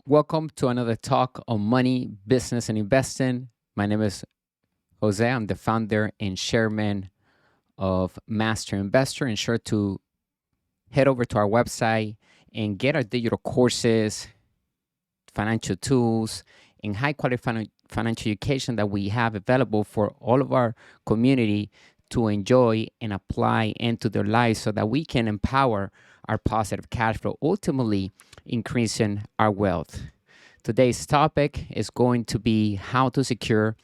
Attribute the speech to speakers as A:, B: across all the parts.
A: Welcome to another talk on money, business, and investing. My name is Jose. I'm the founder and chairman of Master Investor. Ensure to head over to our website and get our digital courses, financial tools, and high quality financial education that we have available for all of our community to enjoy and apply into their lives so that we can empower our positive cash flow, ultimately increasing our wealth. Today's topic is going to be how to secure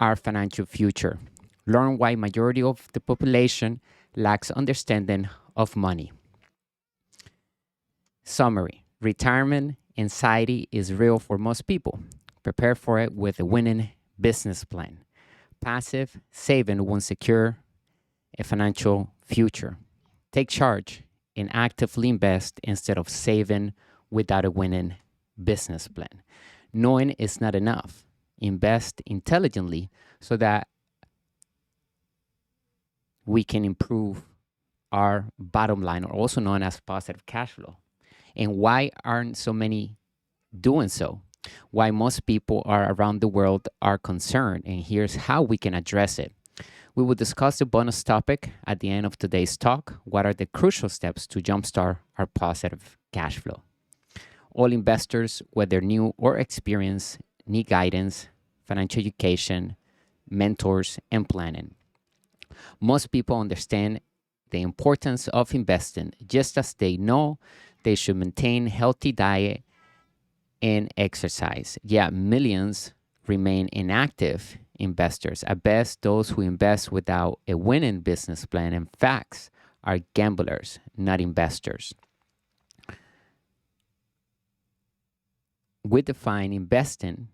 A: our financial future. Learn why majority of the population lacks understanding of money. Summary: retirement anxiety is real for most people. Prepare for it with a winning business plan. Passive saving won't secure a financial future. Take charge and actively invest instead of saving without a winning business plan. Knowing is not enough. Invest intelligently so that we can improve our bottom line, or also known as positive cash flow. And why aren't so many doing so? Why most people are around the world are concerned, and here's how we can address it. We will discuss the bonus topic at the end of today's talk. What are the crucial steps to jumpstart our positive cash flow? All investors, whether new or experienced, need guidance, financial education, mentors, and planning. Most people understand the importance of investing, just as they know they should maintain healthy diet and exercise. Yet millions remain inactive investors. At best, those who invest without a winning business plan and facts are gamblers, not investors. We define investing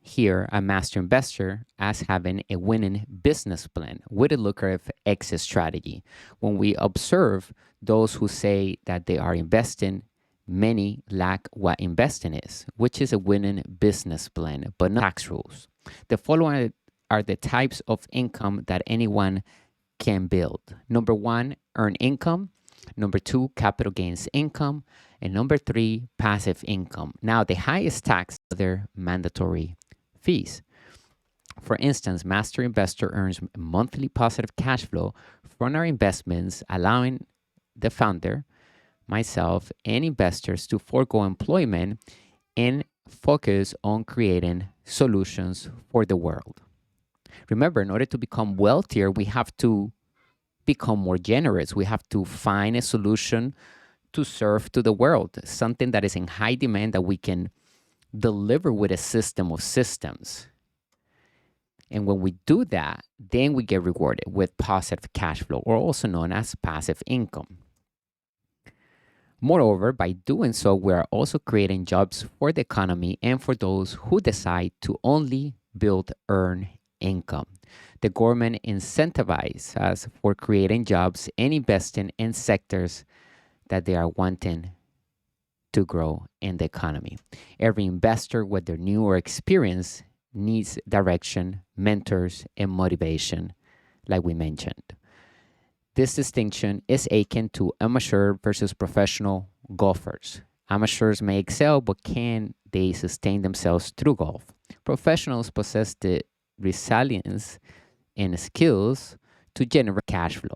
A: here at Master Investor as having a winning business plan with a lucrative exit strategy. When we observe those who say that they are investing, many lack what investing is, which is a winning business plan, but not tax rules. The following are the types of income that anyone can build. Number one, earned income. Number two, capital gains income. And number three, passive income. Now, the highest tax, other mandatory fees. For instance, Master Investor earns monthly positive cash flow from our investments, allowing the founder, myself, and investors to forego employment and focus on creating solutions for the world. Remember, in order to become wealthier, we have to become more generous. We have to find a solution to serve to the world, something that is in high demand that we can deliver with a system of systems. And when we do that, then we get rewarded with positive cash flow, or also known as passive income. Moreover, by doing so, we are also creating jobs for the economy and for those who decide to only build earn income. The government incentivizes us for creating jobs and investing in sectors that they are wanting to grow in the economy. Every investor, whether new or experienced, needs direction, mentors, and motivation, like we mentioned. This distinction is akin to amateur versus professional golfers. Amateurs may excel, but can they sustain themselves through golf? Professionals possess the resilience and skills to generate cash flow.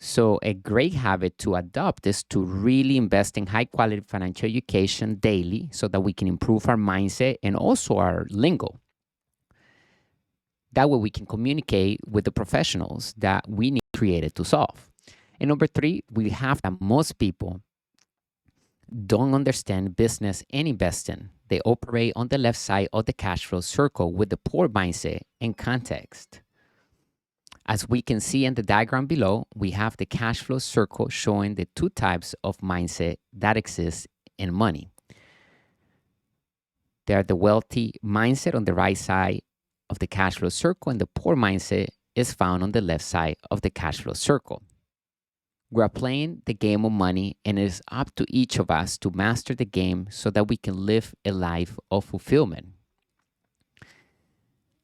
A: So a great habit to adopt is to really invest in high quality financial education daily so that we can improve our mindset and also our lingo. That way we can communicate with the professionals that we need created to solve. And number three, we have that most people don't understand business and investing. They operate on the left side of the cash flow circle with the poor mindset and context. As we can see in the diagram below, we have the cash flow circle showing the two types of mindset that exist in money. There are the wealthy mindset on the right side of the cash flow circle, and the poor mindset is found on the left side of the cash flow circle. We are playing the game of money, and it is up to each of us to master the game so that we can live a life of fulfillment.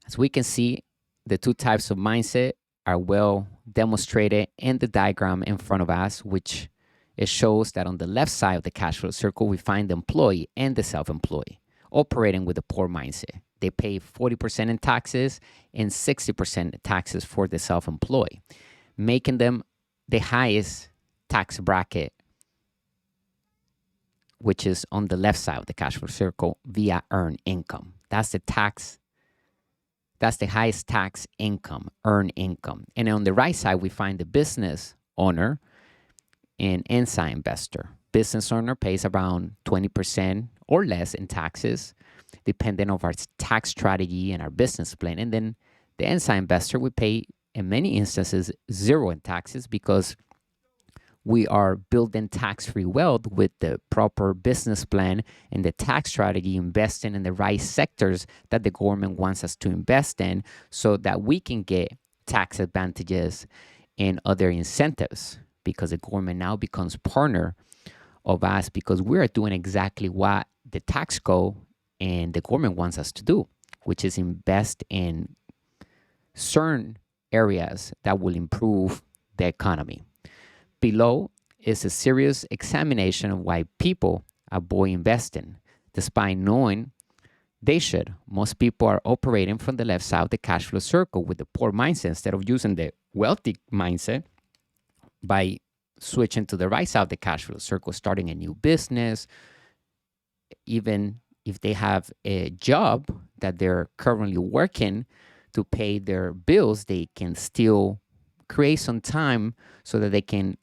A: As we can see, the two types of mindset are well demonstrated in the diagram in front of us, which it shows that on the left side of the cash flow circle, we find the employee and the self-employed operating with a poor mindset. They pay 40% in taxes and 60% in taxes for the self-employed, making them the highest tax bracket, which is on the left side of the cash flow circle via earned income. That's the highest tax income, earned income. And on the right side, we find the business owner and inside investor. Business owner pays around 20% or less in taxes, depending on our tax strategy and our business plan. And then the inside investor would pay, in many instances, zero in taxes because we are building tax-free wealth with the proper business plan and the tax strategy, investing in the right sectors that the government wants us to invest in so that we can get tax advantages and other incentives, because the government now becomes partner of us because we're doing exactly what the tax code and the government wants us to do, which is invest in certain areas that will improve the economy. Below is a serious examination of why people avoid investing, despite knowing they should. Most people are operating from the left side of the cash flow circle with the poor mindset instead of using the wealthy mindset by switching to the right side of the cash flow circle, starting a new business. Even if they have a job that they're currently working to pay their bills, they can still create some time so that they can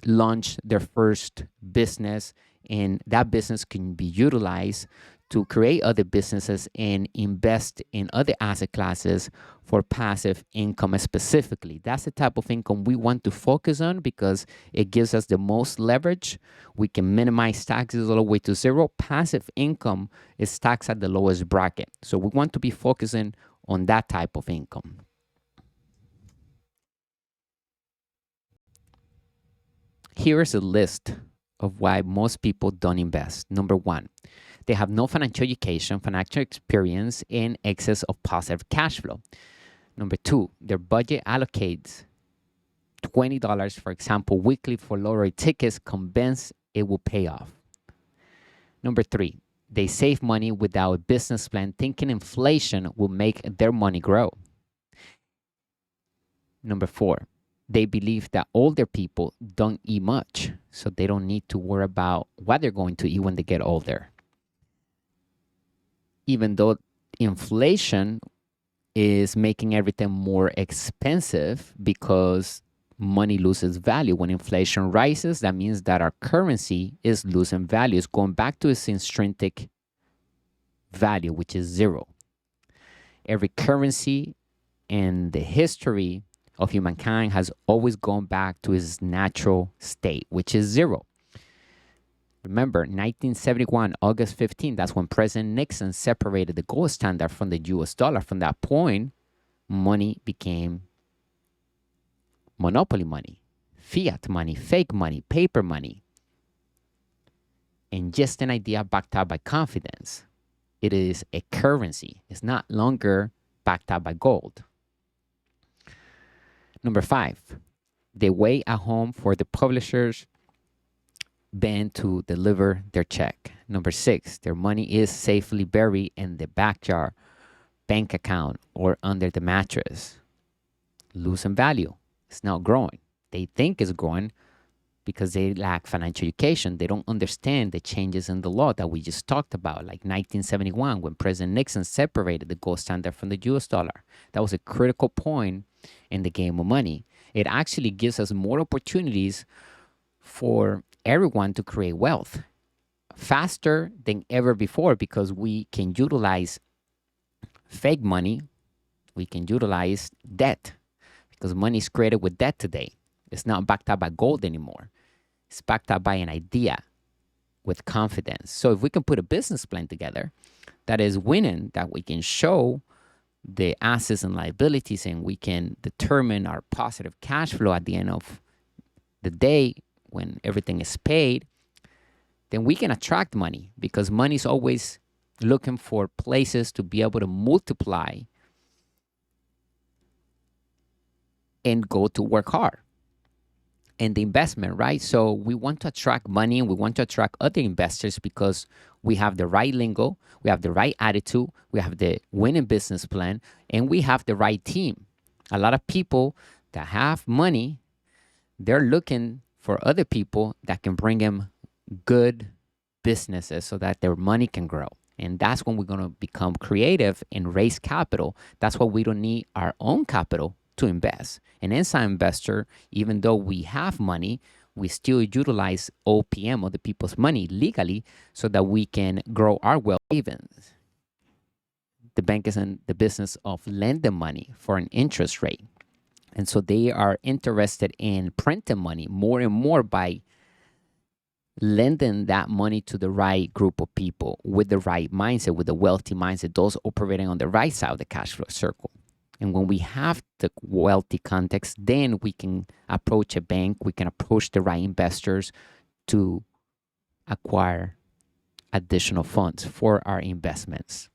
A: launch their first business, and that business can be utilized to create other businesses and invest in other asset classes for passive income specifically. That's the type of income we want to focus on because it gives us the most leverage. We can minimize taxes all the way to zero. Passive income is taxed at the lowest bracket. So we want to be focusing on that type of income. Here is a list of why most people don't invest. Number one, they have no financial education, financial experience, and excess of positive cash flow. Number two, their budget allocates $20, for example, weekly for lottery tickets, convinced it will pay off. Number three, they save money without a business plan, thinking inflation will make their money grow. Number four, they believe that older people don't eat much, so they don't need to worry about what they're going to eat when they get older. Even though inflation is making everything more expensive because money loses value. When inflation rises, that means that our currency is losing value. It's going back to its intrinsic value, which is zero. Every currency in the history of humankind has always gone back to its natural state, which is zero. Remember, 1971, August 15, that's when President Nixon separated the gold standard from the US dollar. From that point, money became monopoly money, fiat money, fake money, paper money, and just an idea backed up by confidence. It is a currency. It's not longer backed up by gold. Number five, they wait at home for the publisher's band to deliver their check. Number six, their money is safely buried in the backyard, bank account, or under the mattress. Losing value. It's not growing. They think it's growing because they lack financial education. They don't understand the changes in the law that we just talked about, like 1971 when President Nixon separated the gold standard from the US dollar. That was a critical point in the game of money. It actually gives us more opportunities for everyone to create wealth faster than ever before because we can utilize fake money. We can utilize debt because money is created with debt today. It's not backed up by gold anymore. It's backed up by an idea with confidence. So if we can put a business plan together that is winning, that we can show the assets and liabilities, and we can determine our positive cash flow at the end of the day when everything is paid, then we can attract money because money is always looking for places to be able to multiply and go to work hard. and the investment, right? So we want to attract money and we want to attract other investors because we have the right lingo, we have the right attitude, we have the winning business plan, and we have the right team. A lot of people that have money, they're looking for other people that can bring them good businesses so that their money can grow. And that's when we're going to become creative and raise capital. That's why we don't need our own capital to invest. An inside investor, even though we have money, we still utilize OPM, other people's money, legally so that we can grow our wealth savings. The bank is in the business of lending money for an interest rate. And so they are interested in printing money more and more by lending that money to the right group of people with the right mindset, with the wealthy mindset, those operating on the right side of the cash flow circle. And when we have the wealthy context, then we can approach a bank, we can approach the right investors to acquire additional funds for our investments.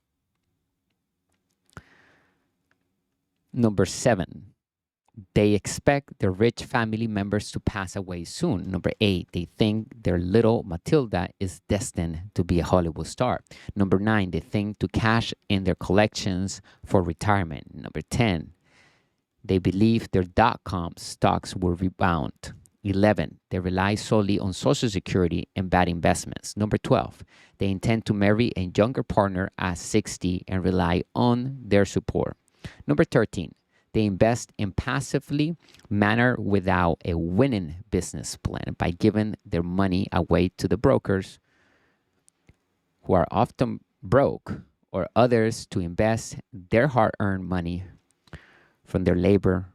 A: Number 7, they expect their rich family members to pass away soon. Number 8, they think their little Matilda is destined to be a Hollywood star. Number 9, they think to cash in their collections for retirement. Number 10, they believe their .com stocks will rebound. 11, they rely solely on Social Security and bad investments. Number 12, they intend to marry a younger partner at 60 and rely on their support. Number 13, they invest in passively manner without a winning business plan by giving their money away to the brokers who are often broke or others to invest their hard-earned money from their labor,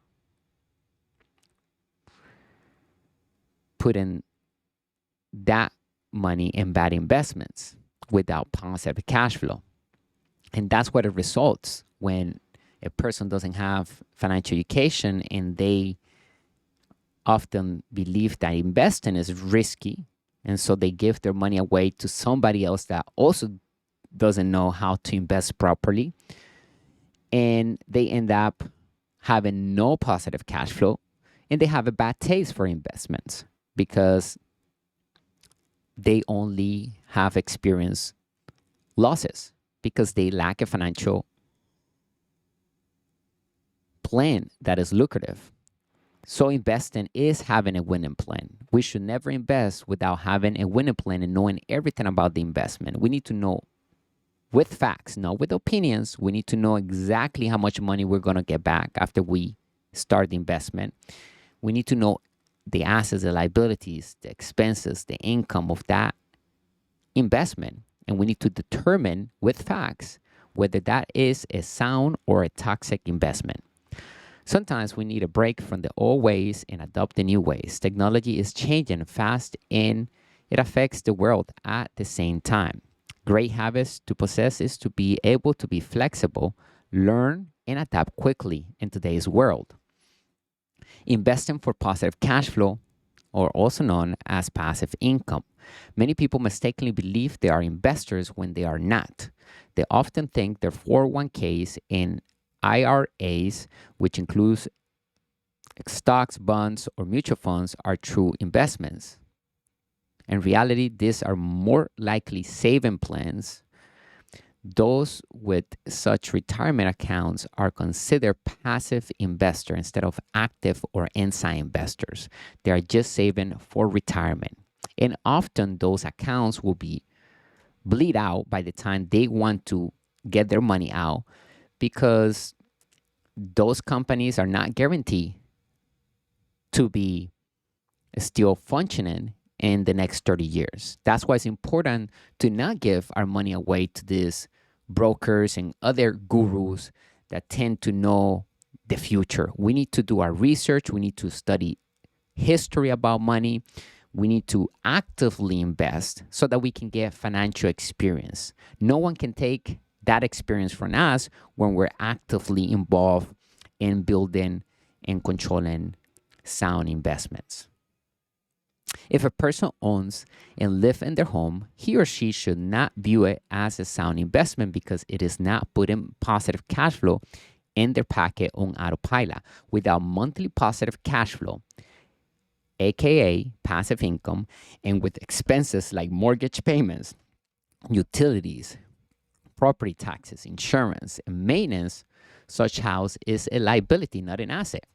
A: putting that money in bad investments without positive cash flow. And that's what it results when a person doesn't have financial education and they often believe that investing is risky. And so they give their money away to somebody else that also doesn't know how to invest properly. And they end up having no positive cash flow and they have a bad taste for investments because they only have experienced losses because they lack a financial plan that is lucrative. So investing is having a winning plan. We should never invest without having a winning plan and knowing everything about the investment. We need to know with facts, not with opinions. We need to know exactly how much money we're going to get back after we start the investment. We need to know the assets, the liabilities, the expenses, the income of that investment. And we need to determine with facts whether that is a sound or a toxic investment. Sometimes we need a break from the old ways and adopt the new ways. Technology is changing fast and it affects the world at the same time. Great habits to possess is to be able to be flexible, learn, and adapt quickly in today's world. Investing for positive cash flow, or also known as passive income. Many people mistakenly believe they are investors when they are not. They often think their 401ks and IRAs, which includes stocks, bonds, or mutual funds, are true investments. In reality, these are more likely saving plans. Those with such retirement accounts are considered passive investors instead of active or inside investors. They are just saving for retirement. And often those accounts will be bleed out by the time they want to get their money out because those companies are not guaranteed to be still functioning in the next 30 years. That's why it's important to not give our money away to these brokers and other gurus that tend to know the future. We need to do our research. We need to study history about money. We need to actively invest so that we can get financial experience. No one can take that experience from us when we're actively involved in building and controlling sound investments. If a person owns and lives in their home, he or she should not view it as a sound investment because it is not putting positive cash flow in their pocket on autopilot. Without monthly positive cash flow, aka passive income, and with expenses like mortgage payments, utilities, property taxes, insurance, and maintenance, such house is a liability, not an asset.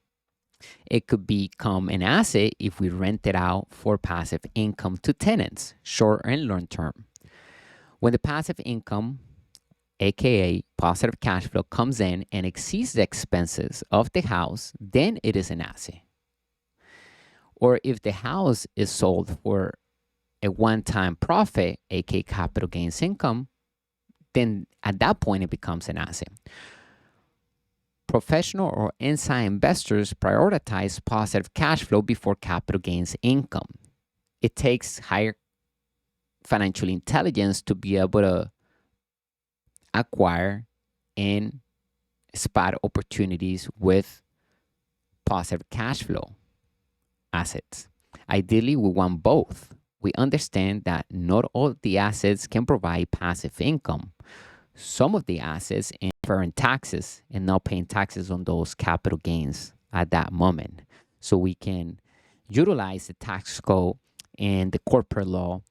A: It could become an asset if we rent it out for passive income to tenants, short and long term. When the passive income, aka positive cash flow, comes in and exceeds the expenses of the house, then it is an asset. Or if the house is sold for a one-time profit, aka capital gains income, then at that point it becomes an asset. Professional or inside investors prioritize positive cash flow before capital gains income. It takes higher financial intelligence to be able to acquire and spot opportunities with positive cash flow assets. Ideally, we want both. We understand that not all the assets can provide passive income. Some of the assets incurring taxes and not paying taxes on those capital gains at that moment. So we can utilize the tax code and the corporate law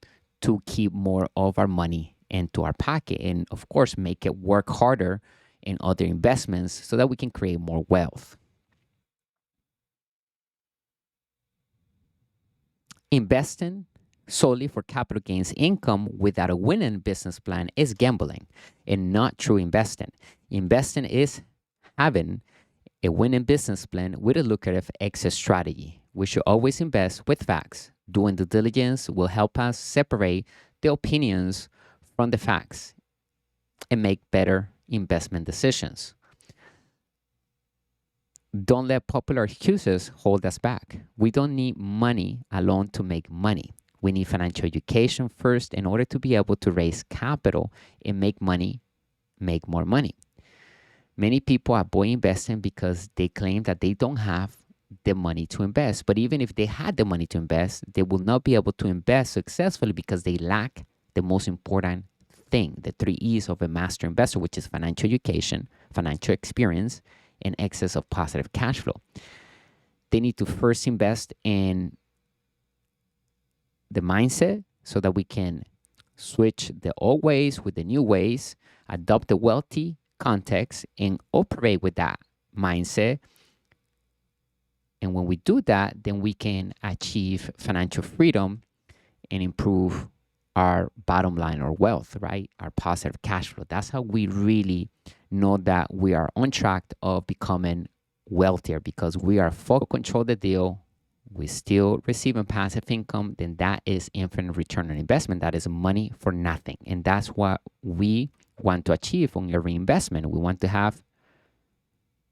A: to keep more of our money into our pocket and, of course, make it work harder in other investments so that we can create more wealth. Investing solely for capital gains income without a winning business plan is gambling and not true investing. Investing is having a winning business plan with a lucrative exit strategy. We should always invest with facts. Doing due diligence will help us separate the opinions from the facts and make better investment decisions. Don't let popular excuses hold us back. We don't need money alone to make money. We need financial education first in order to be able to raise capital and make money, make more money. Many people avoid investing because they claim that they don't have the money to invest. But even if they had the money to invest, they will not be able to invest successfully because they lack the most important thing, the 3 E's of a master investor, which is financial education, financial experience, and excess of positive cash flow. They need to first invest in the mindset so that we can switch the old ways with the new ways, adopt the wealthy context, and operate with that mindset. And when we do that, then we can achieve financial freedom and improve our bottom line or wealth, right? Our positive cash flow. That's how we really know that we are on track of becoming wealthier, because we are focused to control the deal. We still receiving passive income, then that is infinite return on investment. That is money for nothing. And that's what we want to achieve on your reinvestment. We want to have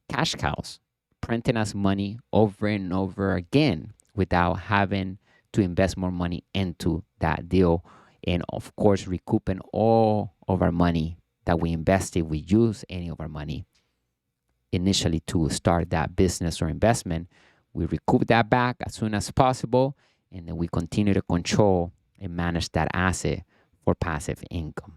A: cash cows printing us money over and over again without having to invest more money into that deal. And of course, recouping all of our money that we invested. We use any of our money initially to start that business or investment. We recoup that back as soon as possible, and then we continue to control and manage that asset for passive income.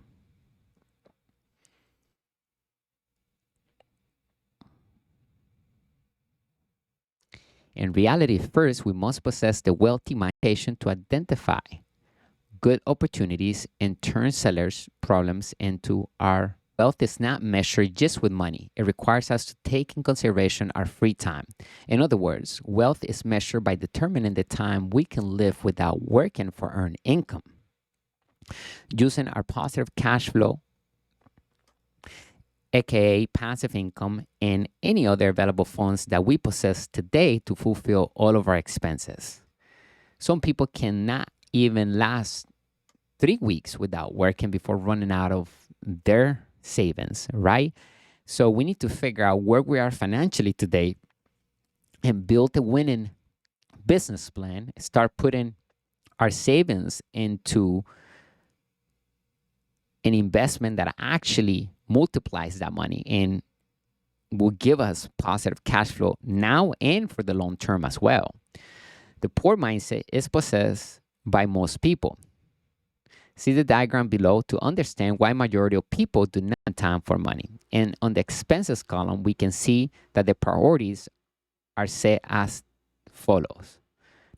A: In reality, first, we must possess the wealthy mindset to identify good opportunities and turn sellers' problems into our wealth. Is not measured just with money. It requires us to take in consideration our free time. In other words, wealth is measured by determining the time we can live without working for earned income. Using our positive cash flow, aka passive income, and any other available funds that we possess today to fulfill all of our expenses. Some people cannot even last 3 weeks without working before running out of their savings, right? So we need to figure out where we are financially today and build a winning business plan, start putting our savings into an investment that actually multiplies that money and will give us positive cash flow now and for the long term as well. The poor mindset is possessed by most people. See the diagram below to understand why majority of people do not have time for money. And on the expenses column, we can see that the priorities are set as follows.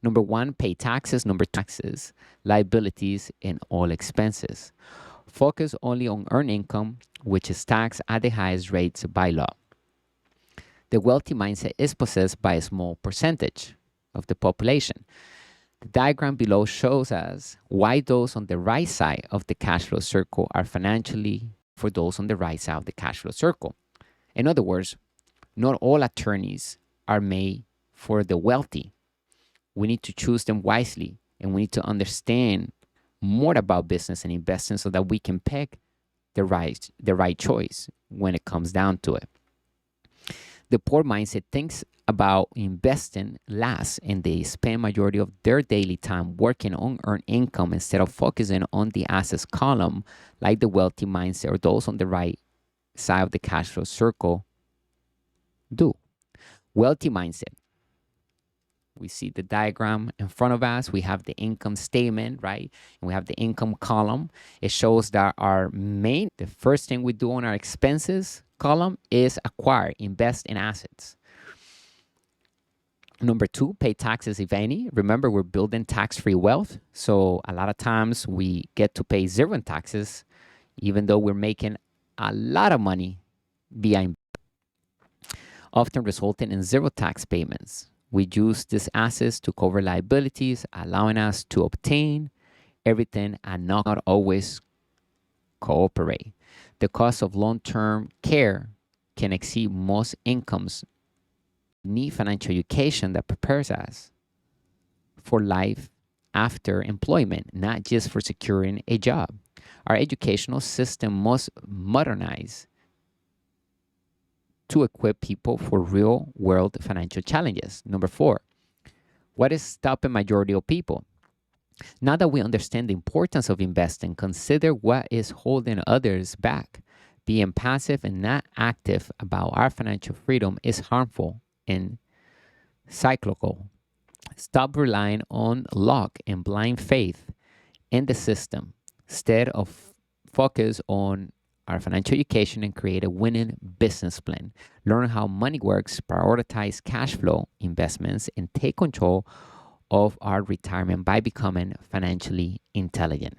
A: Number one, pay taxes. Number two, taxes, liabilities, and all expenses. Focus only on earned income, which is taxed at the highest rates by law. The wealthy mindset is possessed by a small percentage of the population. The diagram below shows us why those on the right side of the cash flow circle are financially for those on the right side of the cash flow circle. In other words, not all attorneys are made for the wealthy. We need to choose them wisely, and we need to understand more about business and investing so that we can pick the right choice when it comes down to it. The poor mindset thinks about investing last, and they spend majority of their daily time working on earned income instead of focusing on the assets column, like the wealthy mindset or those on the right side of the cash flow circle do. Wealthy mindset. We see the diagram in front of us. We have the income statement, right? And we have the income column. It shows that the first thing we do on our expenses column is acquire, invest in assets. Number two, pay taxes if any. Remember, we're building tax-free wealth. So a lot of times we get to pay zero in taxes, even though we're making a lot of money via often resulting in zero tax payments. We use these assets to cover liabilities, allowing us to obtain everything and not always cooperate. The cost of long-term care can exceed most incomes. We need financial education that prepares us for life after employment, not just for securing a job. Our educational system must modernize to equip people for real-world financial challenges. Number four, what is stopping majority of people? Now that we understand the importance of investing, consider what is holding others back. Being passive and not active about our financial freedom is harmful and cyclical. Stop relying on luck and blind faith in the system. Instead of focus on our financial education and create a winning business plan. Learn how money works, prioritize cash flow investments, and take control of our retirement by becoming financially intelligent.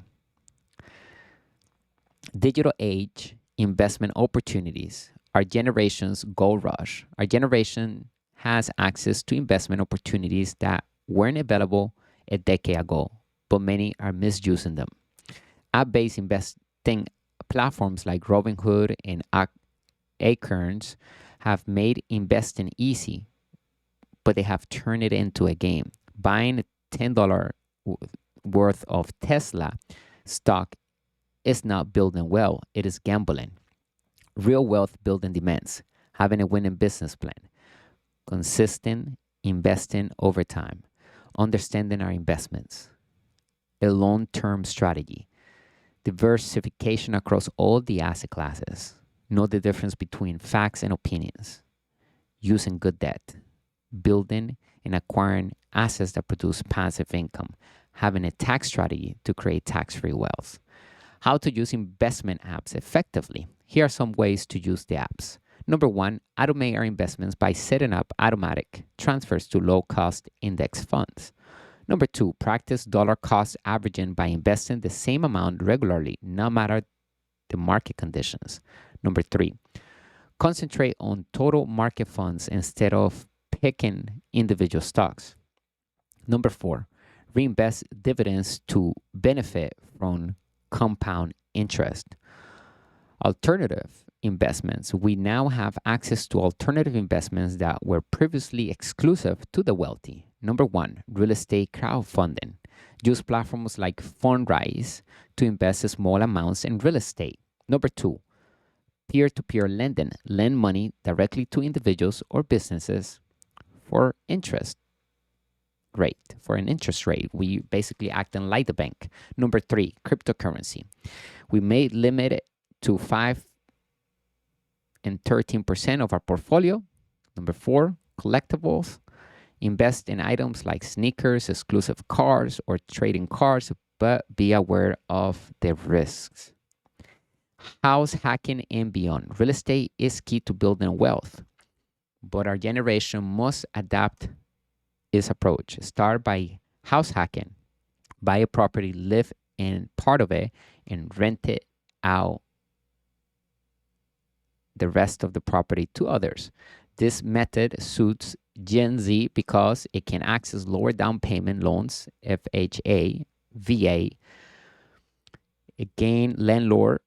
A: Digital age investment opportunities. Our generation's gold rush. Our generation has access to investment opportunities that weren't available a decade ago, but many are misusing them. App-based investing platforms like Robinhood and Acorns have made investing easy, but they have turned it into a game. Buying $10 worth of Tesla stock is not building wealth, it is gambling. Real wealth building demands having a winning business plan, consistent investing over time, understanding our investments, a long-term strategy, diversification across all the asset classes, know the difference between facts and opinions, using good debt, building and acquiring assets that produce passive income, having a tax strategy to create tax-free wealth. How to use investment apps effectively. Here are some ways to use the apps. Number one, automate our investments by setting up automatic transfers to low-cost index funds. Number two, practice dollar cost averaging by investing the same amount regularly, no matter the market conditions. Number three, concentrate on total market funds instead of picking individual stocks. Number four, reinvest dividends to benefit from compound interest. Alternative investments. We now have access to alternative investments that were previously exclusive to the wealthy. Number one, real estate crowdfunding. Use platforms like Fundrise to invest small amounts in real estate. Number two, peer-to-peer lending. Lend money directly to individuals or businesses for an interest rate. We basically acting like the bank. Number three, cryptocurrency. We may limit it to 5 and 13% of our portfolio. Number four, collectibles. Invest in items like sneakers, exclusive cars, or trading cards, but be aware of the risks. House hacking and beyond. Real estate is key to building wealth, but our generation must adapt is approach. Start by house hacking. Buy a property, live in part of it, and rent it out the rest of the property to others. This method suits Gen Z because it can access lower down payment loans, FHA, VA, gain landlord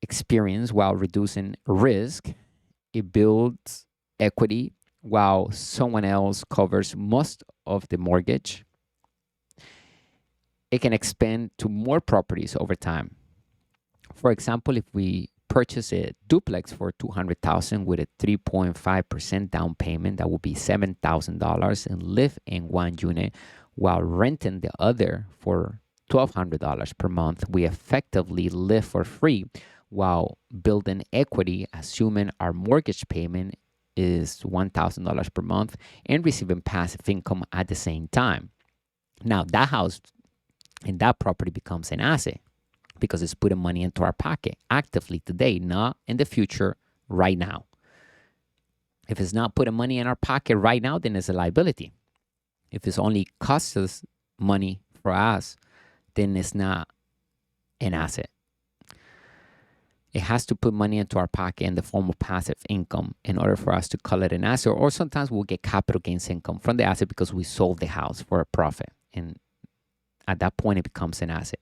A: experience while reducing risk. It builds equity while someone else covers most of the mortgage. It can expand to more properties over time. For example, if we purchase a duplex for $200,000 with a 3.5% down payment, that would be $7,000, and live in one unit while renting the other for $1,200 per month, we effectively live for free while building equity, assuming our mortgage payment is $1,000 per month and receiving passive income at the same time. Now, that house and that property becomes an asset because it's putting money into our pocket actively today, not in the future, right now. If it's not putting money in our pocket right now, then it's a liability. If it's only costs us money for us, then it's not an asset. It has to put money into our pocket in the form of passive income in order for us to call it an asset. Or sometimes we'll get capital gains income from the asset because we sold the house for a profit. And at that point, it becomes an asset.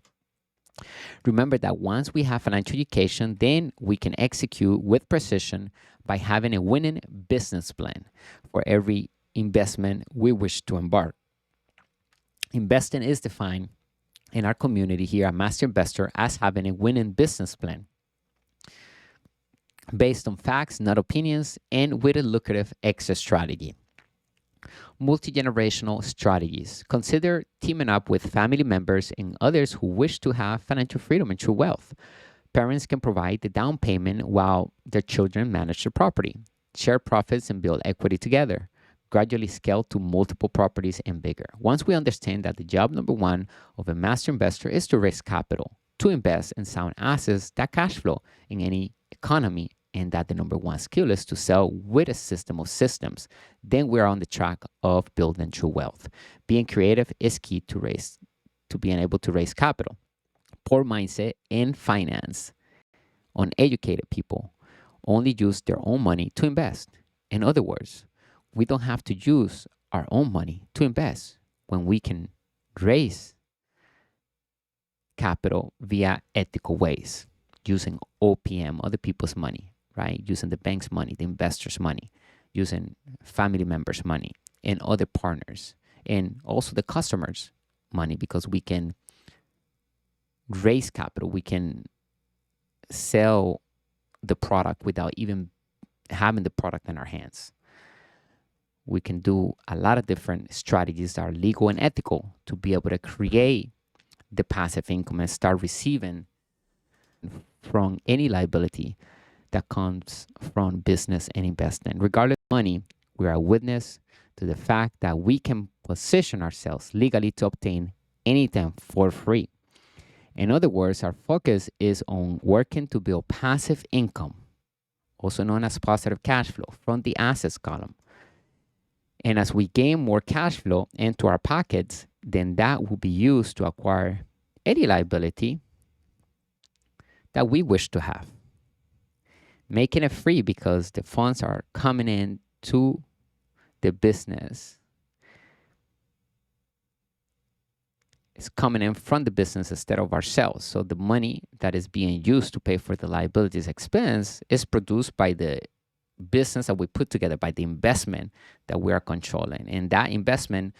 A: Remember that once we have financial education, then we can execute with precision by having a winning business plan for every investment we wish to embark. Investing is defined in our community here at Master Investor as having a winning business plan based on facts, not opinions, and with a lucrative exit strategy. Multi-generational strategies. Consider teaming up with family members and others who wish to have financial freedom and true wealth. Parents can provide the down payment while their children manage the property. Share profits and build equity together. Gradually scale to multiple properties and bigger. Once we understand that the job number one of a master investor is to raise capital, to invest in sound assets that cash flow in any economy, and that the number one skill is to sell with a system of systems, then we're on the track of building true wealth. Being creative is key to being able to raise capital. Poor mindset in finance. Uneducated people only use their own money to invest. In other words, we don't have to use our own money to invest when we can raise capital via ethical ways, using OPM, other people's money, right? Using the bank's money, the investor's money, using family members' money and other partners, and also the customers' money, because we can raise capital. We can sell the product without even having the product in our hands. We can do a lot of different strategies that are legal and ethical to be able to create the passive income and start receiving from any liability that comes from business and investment. Regardless of money, we are a witness to the fact that we can position ourselves legally to obtain anything for free. In other words, our focus is on working to build passive income, also known as positive cash flow, from the assets column. And as we gain more cash flow into our pockets, then that will be used to acquire any liability that we wish to have, making it free because the funds are coming in to the business. It's coming in from the business instead of ourselves. So the money that is being used to pay for the liabilities expense is produced by the business that we put together, by the investment that we are controlling. And that investment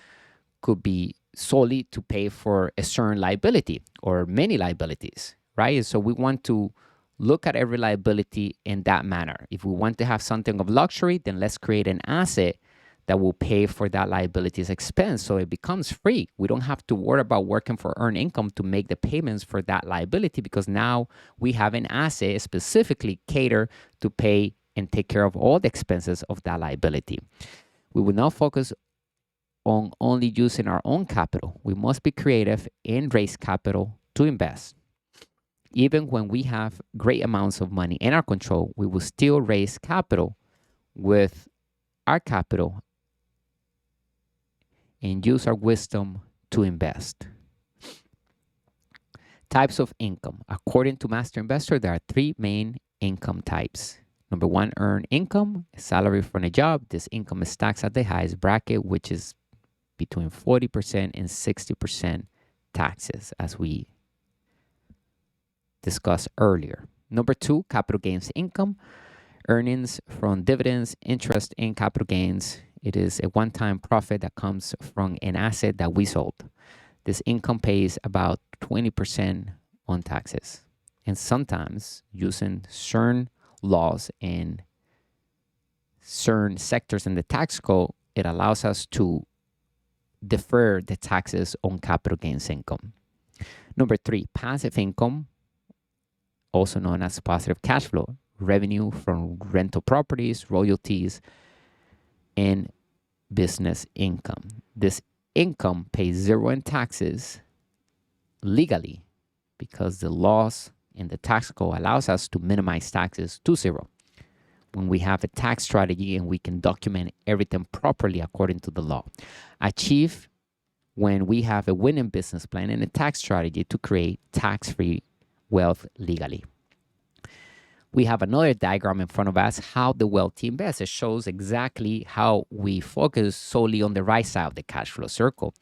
A: could be solely to pay for a certain liability or many liabilities, right? So we want to look at every liability in that manner. If we want to have something of luxury, then let's create an asset that will pay for that liability's expense so it becomes free. We don't have to worry about working for earned income to make the payments for that liability, because now we have an asset specifically catered to pay and take care of all the expenses of that liability. We will not focus on only using our own capital. We must be creative and raise capital to invest. Even when we have great amounts of money in our control, we will still raise capital with our capital and use our wisdom to invest. Types of income. According to Master Investor, there are three main income types. Number one, earned income, salary from a job. This income is taxed at the highest bracket, which is between 40% and 60% taxes, as we discussed earlier. Number two, capital gains income, earnings from dividends, interest, and capital gains. It is a one-time profit that comes from an asset that we sold. This income pays about 20% on taxes. And sometimes, using certain laws in certain sectors in the tax code, it allows us to defer the taxes on capital gains income. Number three, passive income, also known as positive cash flow, revenue from rental properties, royalties, and business income. This income pays zero in taxes legally because the laws in the tax code allows us to minimize taxes to zero. When we have a tax strategy and we can document everything properly according to the law. Achieve when we have a winning business plan and a tax strategy to create tax-free wealth legally. We have another diagram in front of us, how the wealthy invest. It shows exactly how we focus solely on the right side of the cash flow circle.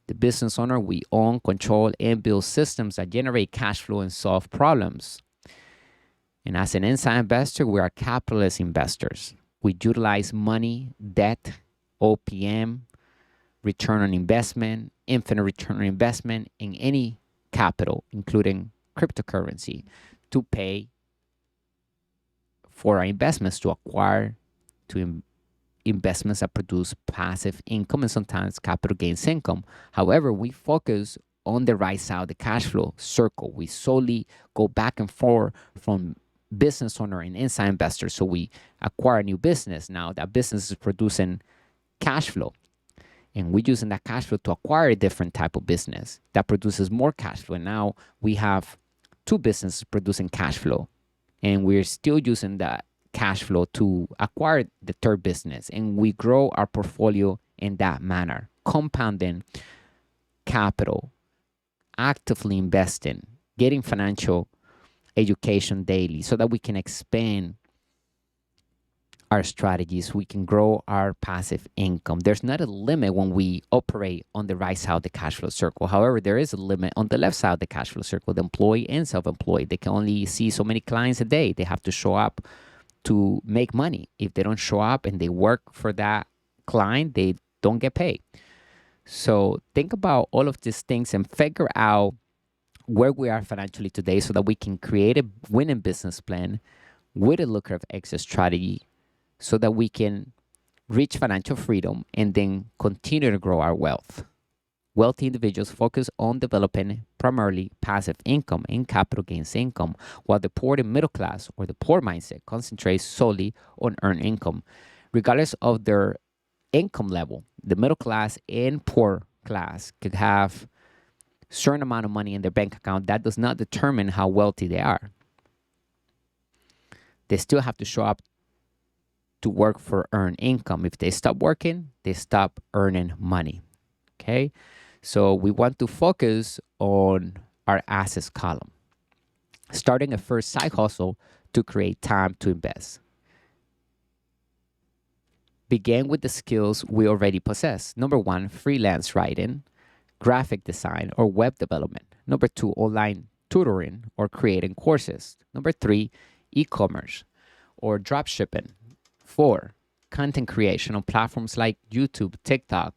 A: The business owner, we own, control, and build systems that generate cash flow and solve problems. And as an inside investor, we are capitalist investors. We utilize money, debt, OPM, return on investment, infinite return on investment in any capital, including cryptocurrency, to pay for our investments, to acquire investments that produce passive income and sometimes capital gains income. However, we focus on the right side of the cash flow circle. We solely go back and forth from business owner and inside investor. So we acquire a new business. Now that business is producing cash flow, and we're using that cash flow to acquire a different type of business that produces more cash flow. And now we have two businesses producing cash flow, and we're still using that cash flow to acquire the third business, and we grow our portfolio in that manner, compounding capital, actively investing, getting financial education daily so that we can expand our strategies, we can grow our passive income. There's not a limit when we operate on the right side of the cash flow circle. However, there is a limit on the left side of the cash flow circle. The employee and self-employed, they can only see so many clients a day. They have to show up to make money. If they don't show up and they work for that client, they don't get paid. So think about all of these things and figure out where we are financially today so that we can create a winning business plan with a lucrative exit strategy so that we can reach financial freedom and then continue to grow our wealth. Wealthy individuals focus on developing primarily passive income and capital gains income, while the poor and middle class, or the poor mindset, concentrates solely on earned income. Regardless of their income level, the middle class and poor class could have certain amount of money in their bank account. That does not determine how wealthy they are. They still have to show up to work for earned income. If they stop working, they stop earning money. Okay? So we want to focus on our assets column, starting a first side hustle to create time to invest. Begin with the skills we already possess. Number one, freelance writing, graphic design, or web development. Number two, online tutoring or creating courses. Number three, e-commerce or drop shipping. Four, content creation on platforms like YouTube, TikTok,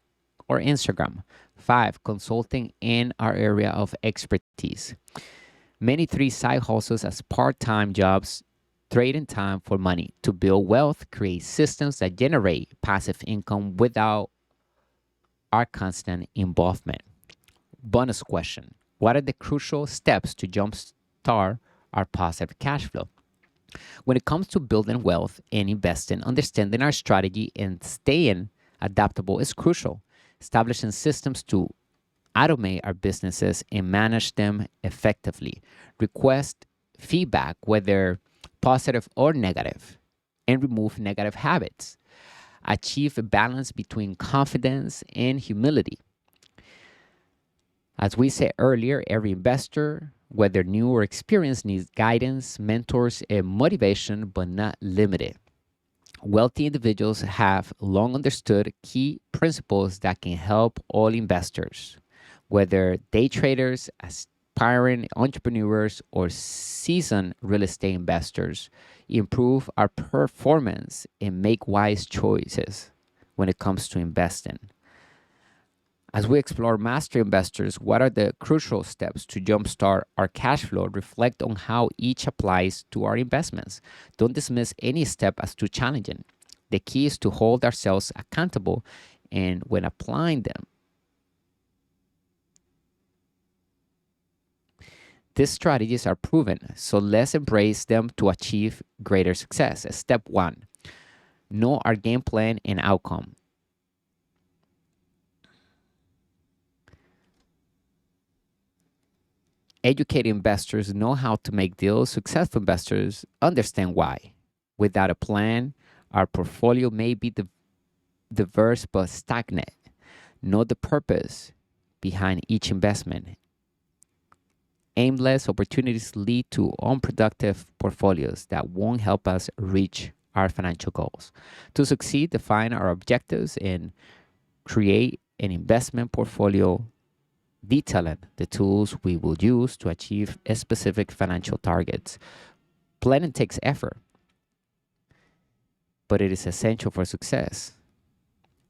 A: or Instagram. Five, consulting in our area of expertise. Many three side hustles as part-time jobs, trading time for money to build wealth, create systems that generate passive income without our constant involvement. Bonus question: what are the crucial steps to jumpstart our positive cash flow? When it comes to building wealth and investing, understanding our strategy and staying adaptable is crucial. Establishing systems to automate our businesses and manage them effectively. Request feedback, whether positive or negative, and remove negative habits. Achieve a balance between confidence and humility. As we said earlier, every investor, whether new or experienced, needs guidance, mentors, and motivation, but not limited. Wealthy individuals have long understood key principles that can help all investors, whether day traders, aspiring entrepreneurs, or seasoned real estate investors, improve our performance and make wise choices when it comes to investing. As we explore master investors, what are the crucial steps to jumpstart our cash flow? Reflect on how each applies to our investments. Don't dismiss any step as too challenging. The key is to hold ourselves accountable and when applying them. These strategies are proven, so let's embrace them to achieve greater success. Step 1. Know our game plan and outcome. Educated investors know how to make deals. Successful investors understand why. Without a plan, our portfolio may be diverse but stagnant. Know the purpose behind each investment. Aimless opportunities lead to unproductive portfolios that won't help us reach our financial goals. To succeed, define our objectives and create an investment portfolio detailing the tools we will use to achieve specific financial targets. Planning takes effort, but it is essential for success.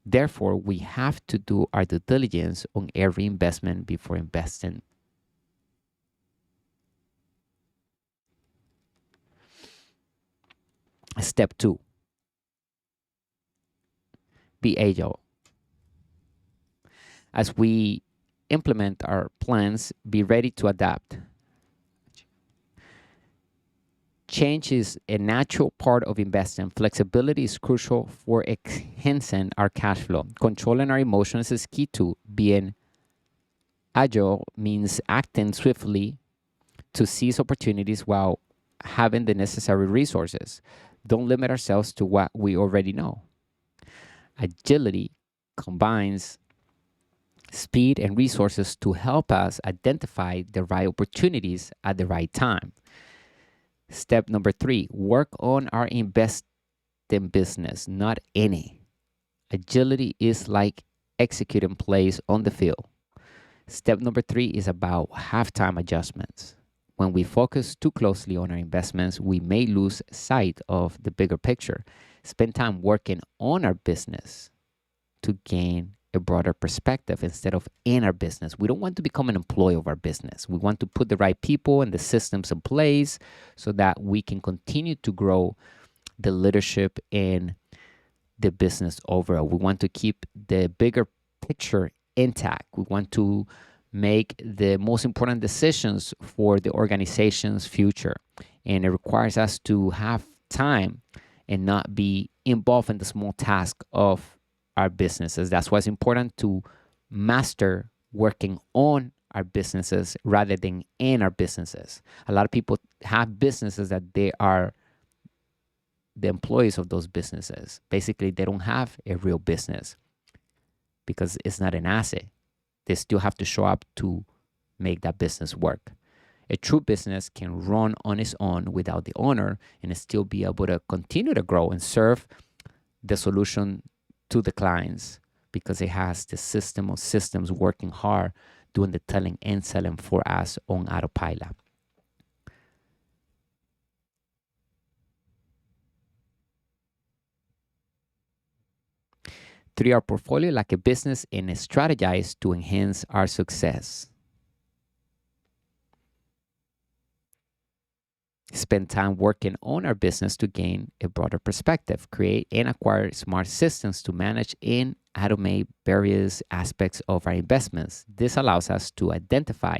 A: Therefore, we have to do our due diligence on every investment before investing. Step 2. Be agile. As we implement our plans, be ready to adapt. Change is a natural part of investing. Flexibility is crucial for enhancing our cash flow. Controlling our emotions is key to being agile means acting swiftly to seize opportunities while having the necessary resources. Don't limit ourselves to what we already know. Agility combines speed and resources to help us identify the right opportunities at the right time. Step number 3, work on our investing business, not any. Agility is like executing plays on the field. Step number 3 is about halftime adjustments. When we focus too closely on our investments, we may lose sight of the bigger picture. Spend time working on our business to gain a broader perspective instead of in our business. We don't want to become an employee of our business. We want to put the right people and the systems in place so that we can continue to grow the leadership in the business overall. We want to keep the bigger picture intact. We want to make the most important decisions for the organization's future. And it requires us to have time and not be involved in the small task of our businesses. That's why it's important to master working on our businesses rather than in our businesses. A lot of people have businesses that they are the employees of those businesses. Basically, they don't have a real business because it's not an asset. They still have to show up to make that business work. A true business can run on its own without the owner and still be able to continue to grow and serve the solution to the clients because it has the system of systems working hard, doing the telling and selling for us on autopilot. 3, our portfolio like a business and strategize to enhance our success. Spend time working on our business to gain a broader perspective. Create and acquire smart systems to manage and automate various aspects of our investments. This allows us to identify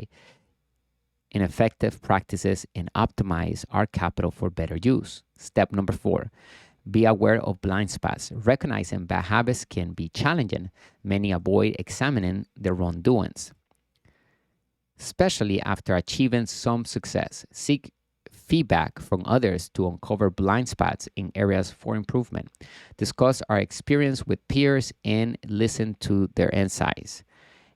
A: ineffective practices and optimize our capital for better use. Step number 4, be aware of blind spots. Recognizing bad habits can be challenging. Many avoid examining their wrongdoings, especially after achieving some success. Seek feedback from others to uncover blind spots in areas for improvement, discuss our experience with peers, and listen to their insights.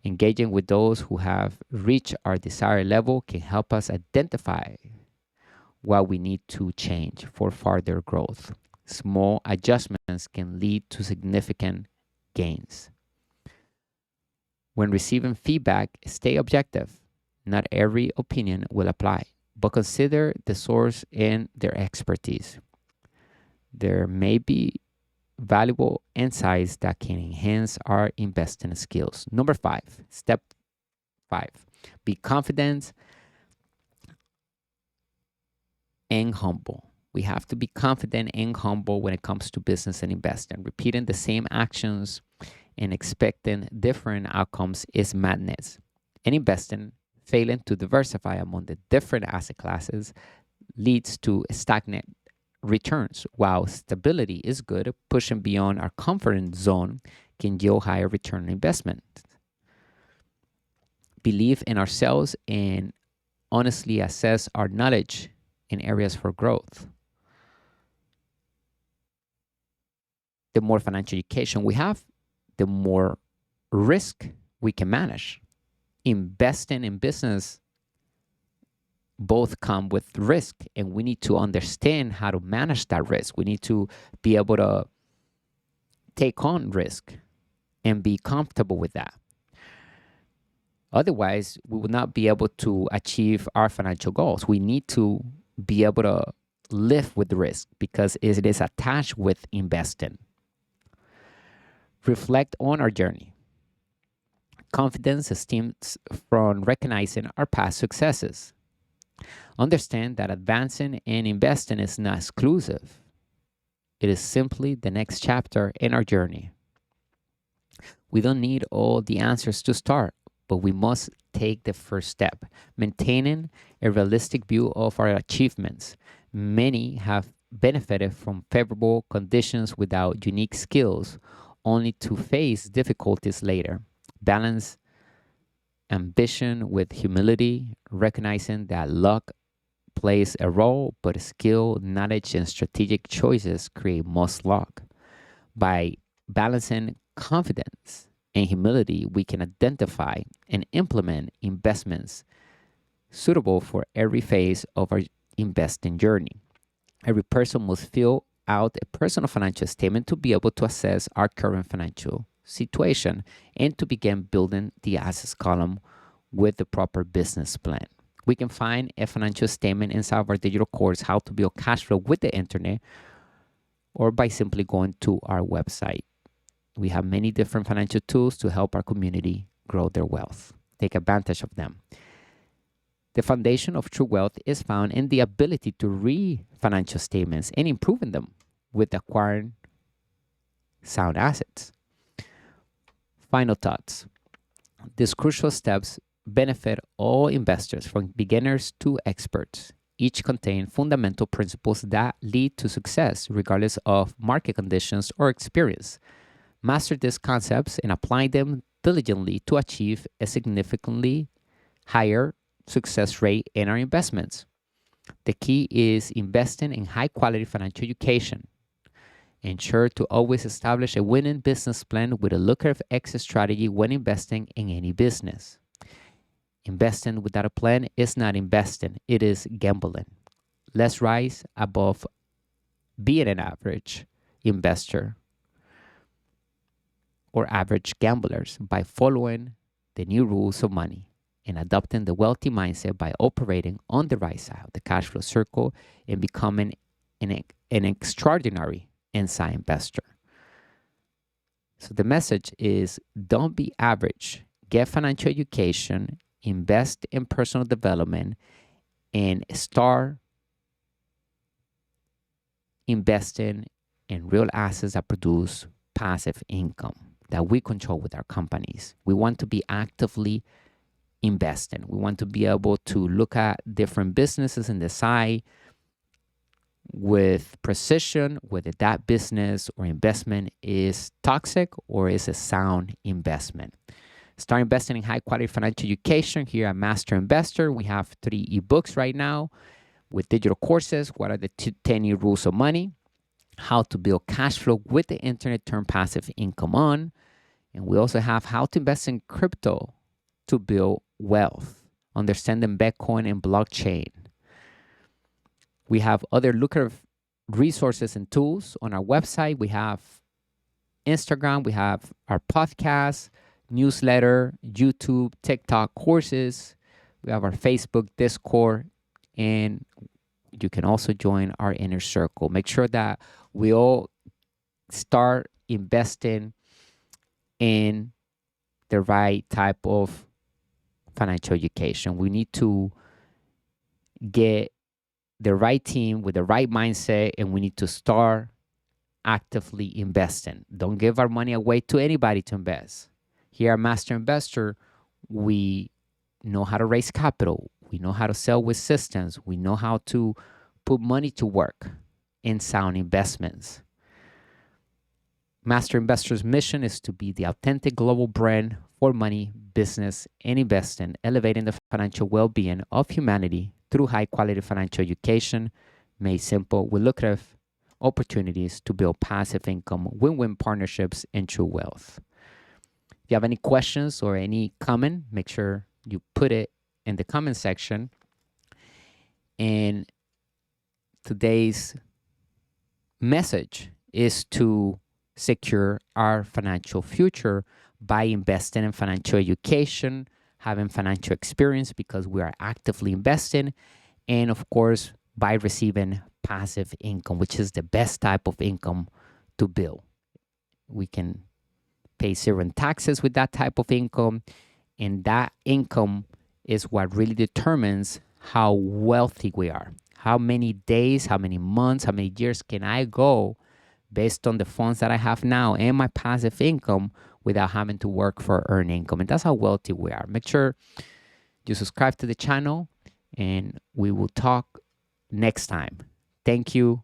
A: Engaging with those who have reached our desired level can help us identify what we need to change for further growth. Small adjustments can lead to significant gains. When receiving feedback, stay objective. Not every opinion will apply, but consider the source and their expertise. There may be valuable insights that can enhance our investing skills. Number 5, step 5, be confident and humble. We have to be confident and humble when it comes to business and investing. Repeating the same actions and expecting different outcomes is madness. And investing, failing to diversify among the different asset classes, leads to stagnant returns. While stability is good, pushing beyond our comfort zone can yield higher return on investment. Believe in ourselves and honestly assess our knowledge in areas for growth. The more financial education we have, the more risk we can manage. Investing in business both come with risk, and we need to understand how to manage that risk. We need to be able to take on risk and be comfortable with that. Otherwise, we will not be able to achieve our financial goals. We need to be able to live with risk because it is attached with investing. Reflect on our journey. Confidence stems from recognizing our past successes. Understand that advancing and investing is not exclusive. It is simply the next chapter in our journey. We don't need all the answers to start, but we must take the first step, maintaining a realistic view of our achievements. Many have benefited from favorable conditions without unique skills, only to face difficulties later. Balance ambition with humility, recognizing that luck plays a role, but skill, knowledge, and strategic choices create most luck. By balancing confidence and humility, we can identify and implement investments suitable for every phase of our investing journey. Every person must fill out a personal financial statement to be able to assess our current financial situation and to begin building the assets column with the proper business plan. We can find a financial statement inside of our digital course, How to Build Cash Flow with the Internet, or by simply going to our website. We have many different financial tools to help our community grow their wealth. Take advantage of them. The foundation of true wealth is found in the ability to read financial statements and improving them with acquiring sound assets. Final thoughts. These crucial steps benefit all investors from beginners to experts. Each contain fundamental principles that lead to success regardless of market conditions or experience. Master these concepts and apply them diligently to achieve a significantly higher success rate in our investments. The key is investing in high quality financial education. Ensure to always establish a winning business plan with a lucrative exit strategy when investing in any business. Investing without a plan is not investing, it is gambling. Let's rise above being an average investor or average gamblers by following the new rules of money and adopting the wealthy mindset by operating on the right side of the cash flow circle and becoming an extraordinary inside investor. So the message is, don't be average. Get financial education, invest in personal development, and start investing in real assets that produce passive income that we control with our companies. We want to be actively investing. We want to be able to look at different businesses and decide with precision whether that business or investment is toxic or is a sound investment. Start investing in high quality financial education here at Master Investor. We have 3 ebooks right now. with digital courses. What are the 10-year rules of money? How to build cash flow with the internet, turn passive income on. And we also have how to invest in crypto to build wealth, understanding Bitcoin and blockchain. We have other lucrative resources and tools on our website. We have Instagram, we have our podcast, newsletter, YouTube, TikTok courses. We have our Facebook, Discord, and you can also join our inner circle. Make sure that we all start investing in the right type of financial education. We need to get the right team with the right mindset, and we need to start actively investing. Don't give our money away to anybody to invest. Here at Master Investor, we know how to raise capital. We know how to sell with systems. We know how to put money to work in sound investments. Master Investor's mission is to be the authentic global brand for money, business, and investing, elevating the financial well-being of humanity through high-quality financial education, made simple with lucrative opportunities to build passive income, win-win partnerships, and true wealth. If you have any questions or any comment, make sure you put it in the comment section. And today's message is to secure our financial future by investing in financial education, having financial experience because we are actively investing, and of course, by receiving passive income, which is the best type of income to build. We can pay zero in taxes with that type of income, and that income is what really determines how wealthy we are. How many days, how many months, how many years can I go based on the funds that I have now and my passive income without having to work for earned income. And that's how wealthy we are. Make sure you subscribe to the channel, and we will talk next time. Thank you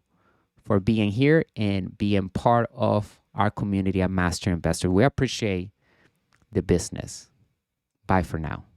A: for being here and being part of our community at Master Investor. We appreciate the business. Bye for now.